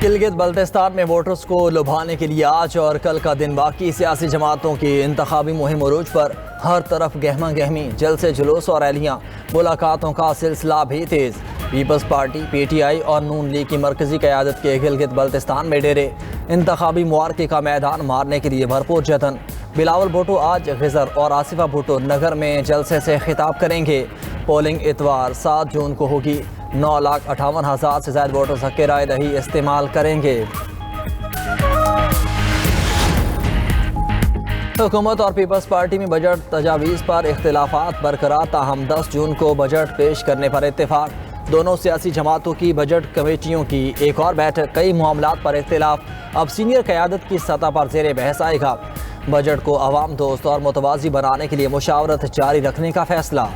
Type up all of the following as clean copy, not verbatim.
गिलगित बल्तिस्तान में वोटर्स को लुभाने के लिए आज और कल का दिन बाकी सियासी जमातों की इंतखाबी मुहिम उरूज पर। हर तरफ गहमा गहमी, जलसे जुलूस और रैलियाँ, मुलाकातों का सिलसिला भी तेज़। पीपल्स पार्टी, PTI और नून लीग की मरकजी क़यादत के गिलगित बल्तिस्तान में डेरे। इंतखाबी मुआरके का मैदान मारने के लिए भरपूर जतन। बिलावल भुट्टो आज ग़िज़र और आसिफा भुट्टो नगर में जलसे से खिताब करेंगे। पोलिंग इतवार 7 जून को होगी। 9,58,000 से ज़्यादा वोटर्स हक़ राय दही इस्तेमाल करेंगे। हुकूमत और पीपल्स पार्टी में बजट तजावीज़ पर इख्तिलाफात बरकरार, ताहम 10 जून को बजट पेश करने पर इत्तेफाक। दोनों सियासी जमातों की बजट कमेटियों की एक और बैठक, कई मामलात पर इख्तिलाफ। अब सीनियर क़यादत की सतह पर ज़ेर बहस आएगा। बजट को अवाम दोस्त और मुतवाज़ी बनाने के लिए मुशावरत जारी रखने का फैसला।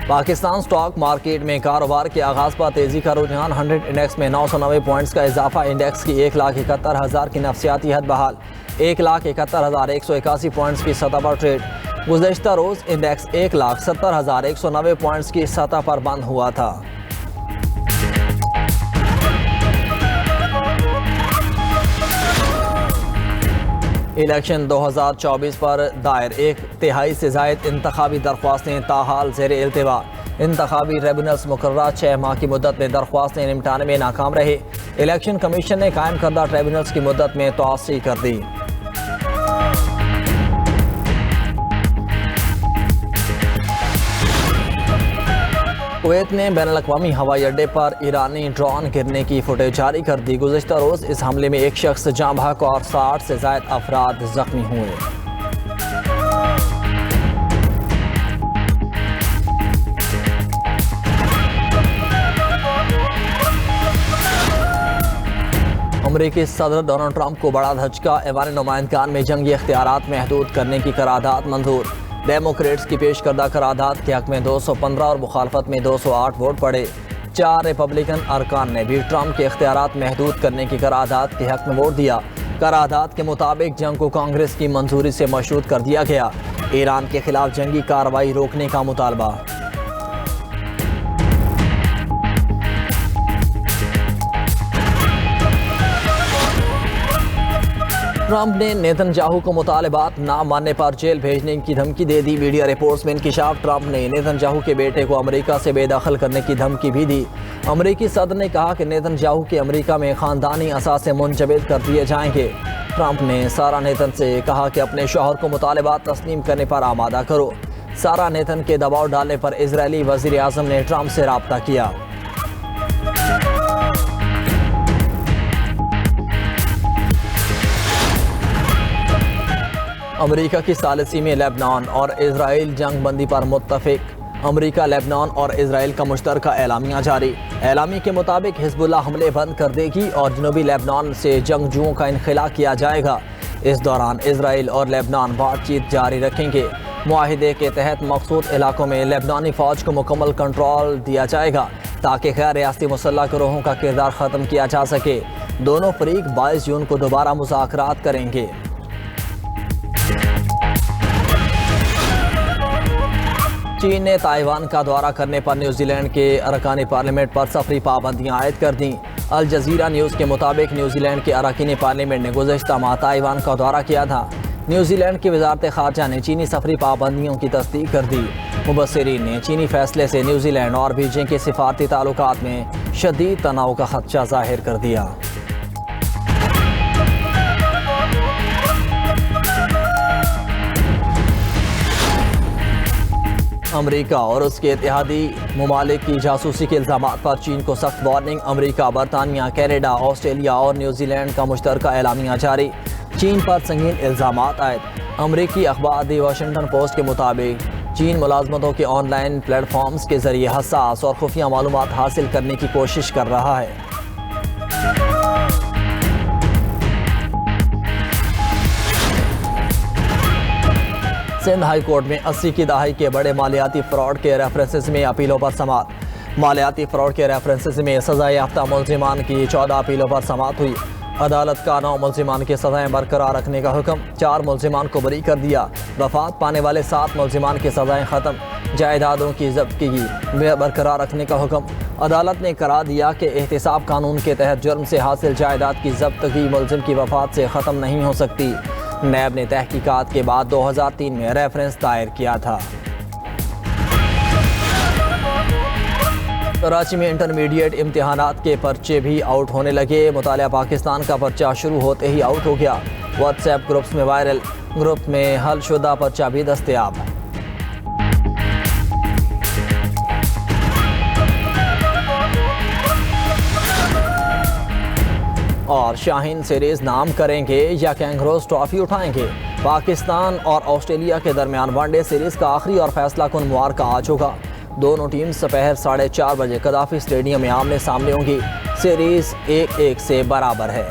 पाकिस्तान स्टॉक मार्केट में कारोबार के आगाज़ पर तेज़ी का रुझान। 100 इंडेक्स में 990 पॉइंट्स का इजाफा। इंडेक्स की 1,71,000 की नफसियाती हद बहाल। 1,71,181 पॉइंट्स की सतह पर ट्रेड। गुज़श्ता रोज़ इंडेक्स 1,70,190 पॉइंट्स की सतह पर बंद हुआ था। इलेक्शन 2024 पर दायर 1/3 से ज़ायद इंतखाबी दरख्वास्तें ताहाल ज़ेर इल्तिवा। इंतखाबी ट्रिब्यूनल्स मुकर्रर 6 माह की मुद्दत में दरख्वास्तें निपटाने में नाकाम रहे। इलेक्शन कमीशन ने कायम करदा ट्रिब्यूनल्स की मुद्दत में तोसी कर दी। कुवैत ने बैनुल-अक़वामी हवाई अड्डे पर ईरानी ड्रोन गिरने की फुटेज जारी कर दी। गुज़श्ता रोज़ इस हमले में एक शख्स जाँ बहक और 60 से ज़ायद अफराद जख्मी हुए। अमरीकी सदर डोनाल्ड ट्रंप को बड़ा धचका। ऐवान नुमाइंदगान में जंगी इख्तियारात महदूद करने की करारदाद मंजूर। डेमोक्रेट्स की पेश करदा करारदाद के हक में 215 और मुखालफत में 208 वोट पड़े। 4 रिपब्लिकन अरकान ने भी ट्रंप के इख्तियारात महदूद करने की करारदाद के हक में वोट दिया। करारदाद के मुताबिक जंग को कांग्रेस की मंजूरी से मशरूत कर दिया गया। ईरान के खिलाफ जंगी कार्रवाई रोकने का मुतालबा। ट्रंप ने नेतन्याहू को मुतालबात ना मानने पर जेल भेजने की धमकी दे दी। मीडिया रिपोर्ट्स में इंकिशाफ। ट्रंप ने नेतन्याहू के बेटे को अमेरिका से बेदखल करने की धमकी भी दी। अमेरिकी सदर ने कहा कि नेतन्याहू के अमेरिका में ख़ानदानी असासे मुंजमद कर दिए जाएंगे। ट्रंप ने सारा नेतन से कहा कि अपने शौहर को मुतालबात तस्लीम करने पर आमादा करो। सारा नेतन के दबाव डालने पर इजरायली वज़ीर आज़म ने ट्रंप से रब्ता किया। अमेरिका की सालिसी में लेबनान और इजराइल जंग बंदी पर मुत्तफिक। अमेरिका, लेबनान और इजराइल का मुश्तरका एलामिया जारी। एलामी के मुताबिक हिजबुल्लाह हमले बंद कर देगी और जनूबी लेबनान से जंगजुओं का इनखला किया जाएगा। इस दौरान इजराइल और लेबनान बातचीत जारी रखेंगे। मुआहिदे के तहत मखसूस इलाकों में लेबनानी फ़ौज को मुकम्मल कंट्रोल दिया जाएगा ताकि गैर रियासती मुसल्लह गिरोहों का किरदार ख़त्म किया जा सके। दोनों फरीक 22 जून को दोबारा मुज़ाकरात करेंगे। चीन ने ताइवान का दौरा करने पर न्यूजीलैंड के अरकान पार्लियामेंट पर सफरी पाबंदियां आयद कर दी। अल जज़ीरा न्यूज़ के मुताबिक न्यूजीलैंड के अरकान पार्लियामेंट ने गुज़श्ता माह ताइवान का दौरा किया था। न्यूजीलैंड की वज़ारत ख़ारजा ने चीनी सफरी पाबंदियों की तस्दीक कर दी। मुबस्सिरीन ने चीनी फैसले से न्यूजीलैंड और बीजिंग के सिफारती ताल्लुकात में शदीद तनाव का खदशा ज़ाहिर कर दिया। अमेरिका और उसके इत्तेहादी ममालिक की जासूसी के इल्ज़ामात पर चीन को सख्त वार्निंग। अमेरिका, बरतानिया, कनाडा, ऑस्ट्रेलिया और न्यूजीलैंड का मुश्तरका एलामिया जारी। चीन पर संगीन इल्ज़ामात आए। अमेरिकी अखबार दी वाशिंगटन पोस्ट के मुताबिक चीन मुलाजमतों के ऑनलाइन प्लेटफॉर्म्स के जरिए हसास और खुफिया मालूमात हासिल करने की कोशिश कर रहा है। सिंध हाई कोर्ट में 80 की दहाई के बड़े मालियाती फ्रॉड के रेफरेंसेस में अपीलों पर समाअत। मालियाती फ्रॉड के रेफरेंसेस में सज़ा याफ्ता मुल्ज़िमान की 14 अपीलों पर समाअत हुई। अदालत का 9 मुल्ज़िमान की सज़ाएँ बरकरार रखने का हुक्म। 4 मुल्ज़िमान को बरी कर दिया। वफात पाने वाले 7 मुल्ज़िमान की सज़ाएँ ख़त्म। जायदादों की जब्ती बरकरार रखने का हुक्म। अदालत ने करार दिया कि एहतिसाब कानून के तहत जुर्म से हासिल जायदाद की जब्तगी मुलजिम की वफात से ख़त्म नहीं हो सकती। नैब ने तहकीकात के बाद 2003 में रेफरेंस दायर किया था। कराची में इंटरमीडिएट इम्तिहानात के पर्चे भी आउट होने लगे। मुतालिया पाकिस्तान का पर्चा शुरू होते ही आउट हो गया। व्हाट्सएप ग्रुप्स में वायरल, ग्रुप में हलशुदा पर्चा भी दस्तयाब। और शाहीन सीरीज नाम करेंगे या कैंगरोज ट्रॉफी उठाएंगे। पाकिस्तान और ऑस्ट्रेलिया के दरमियान वनडे सीरीज का आखिरी और फैसला कुन मुबारका आज होगा। दोनों टीम दोपहर 4:30 बजे कदाफी स्टेडियम में आमने सामने होंगी। सीरीज 1-1 से बराबर है।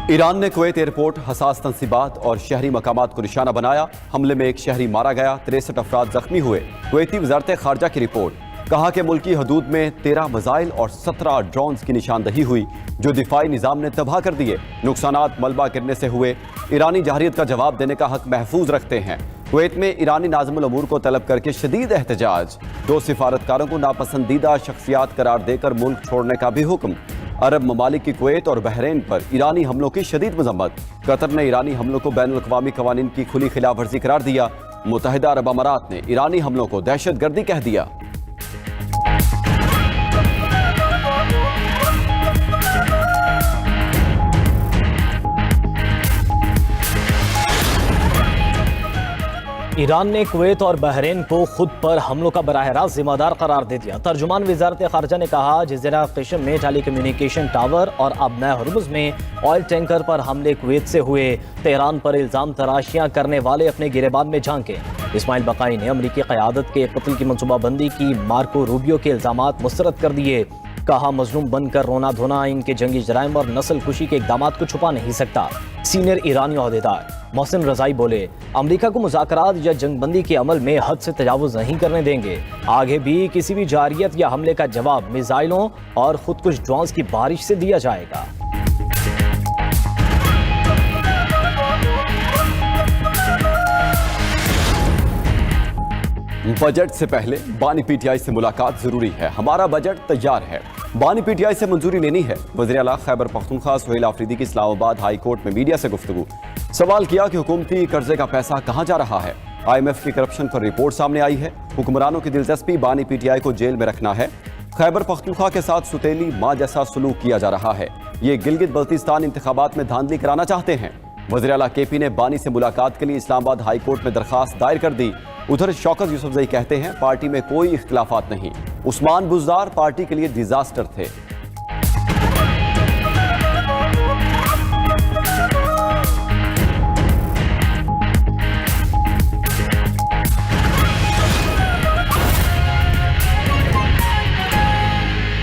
ईरान ने कुवैत एयरपोर्ट, हसास तंसीबात और शहरी मकामात को निशाना बनाया। हमले में एक शहरी मारा गया, 63 अफराद जख्मी हुए। कुवैती वजारत खारजा की रिपोर्ट, कहा कि मुल्की हदूद में 13 मिसाइल और 17 ड्रोन्स की निशानदही हुई जो दिफाई निज़ाम ने तबाह कर दिए। नुकसानात मलबा गिरने से हुए। ईरानी जहरियत का जवाब देने का हक महफूज रखते हैं। कुवैत में ईरानी नाज़िमुल अमूर को तलब करके शदीद एहतजाज। 2 सिफारतकारों को नापसंदीदा शख्सियात करार देकर मुल्क छोड़ने का भी हुक्म। अरब ममालिक की कुवैत और बहरीन पर ईरानी हमलों की शदीद मजम्मत। कतर ने ईरानी हमलों को बैनुल अक़वामी कवानीन की खुली खिलाफ वर्जी करार दिया। मुत्तहिदा अरब अमारात ने ईरानी हमलों को दहशतगर्दी कह दिया। ईरान ने कुवैत और बहरीन को खुद पर हमलों का बराह रास्त जिम्मेदार करार दे दिया। तर्जुमान वजारत खारजा ने कहा, जज़ीरा क़िश्म में टेली कम्युनिकेशन टावर और अब नए हुर्मुज़ में ऑयल टैंकर पर हमले कुवैत से हुए। तेहरान पर इल्ज़ाम तराशियाँ करने वाले अपने गिरेबान में झांके। इस्माइल बकाई ने अमरीकी क़यादत के कत्ल की मनसूबाबंदी की मार्को रूबियो के इल्ज़ामात मुस्तरद कर दिए। कहा, मजलूम बनकर रोना धोना इनके जंगी जराइम और नस्ल कुशी के इक़दामात को छुपा नहीं सकता। सीनियर ईरानी ओहदेदार मोहसिन रज़ाई बोले, अमरीका को मुज़ाकरात या जंगबंदी के अमल में हद से तजावुज़ नहीं करने देंगे। आगे भी किसी भी जारियत या हमले का जवाब मिसाइलों और खुदकुश ड्रोन्स की बारिश से दिया जाएगा। बजट से पहले बानी पीटीआई से मुलाकात जरूरी है। हमारा बजट तैयार है, बानी पीटीआई से मंजूरी लेनी है। वज़ीर आला खैबर पख्तूनख्वा सुहेल आफरीदी की इस्लामाबाद हाई कोर्ट में मीडिया से गुफ्तगू। सवाल किया कि हुकूमती कर्जे का पैसा कहां जा रहा है। IMF की करप्शन पर रिपोर्ट सामने आई है। हुक्मरानों की दिलचस्पी बानी पीटीआई को जेल में रखना है। खैबर पख्तूनख्वा के साथ सुतेली माँ जैसा सलूक किया जा रहा है। ये गिलगित बल्तिस्तान इंतखाबात में धांधली कराना चाहते हैं। वज़ीर आला KP ने बानी से मुलाकात के लिए इस्लामाबाद हाई कोर्ट में दरखास्त दायर कर दी। उधर शौकत यूसुफजई कहते हैं, पार्टी में कोई इख्तिलाफात नहीं। उस्मान बुज़दार पार्टी के लिए डिजास्टर थे।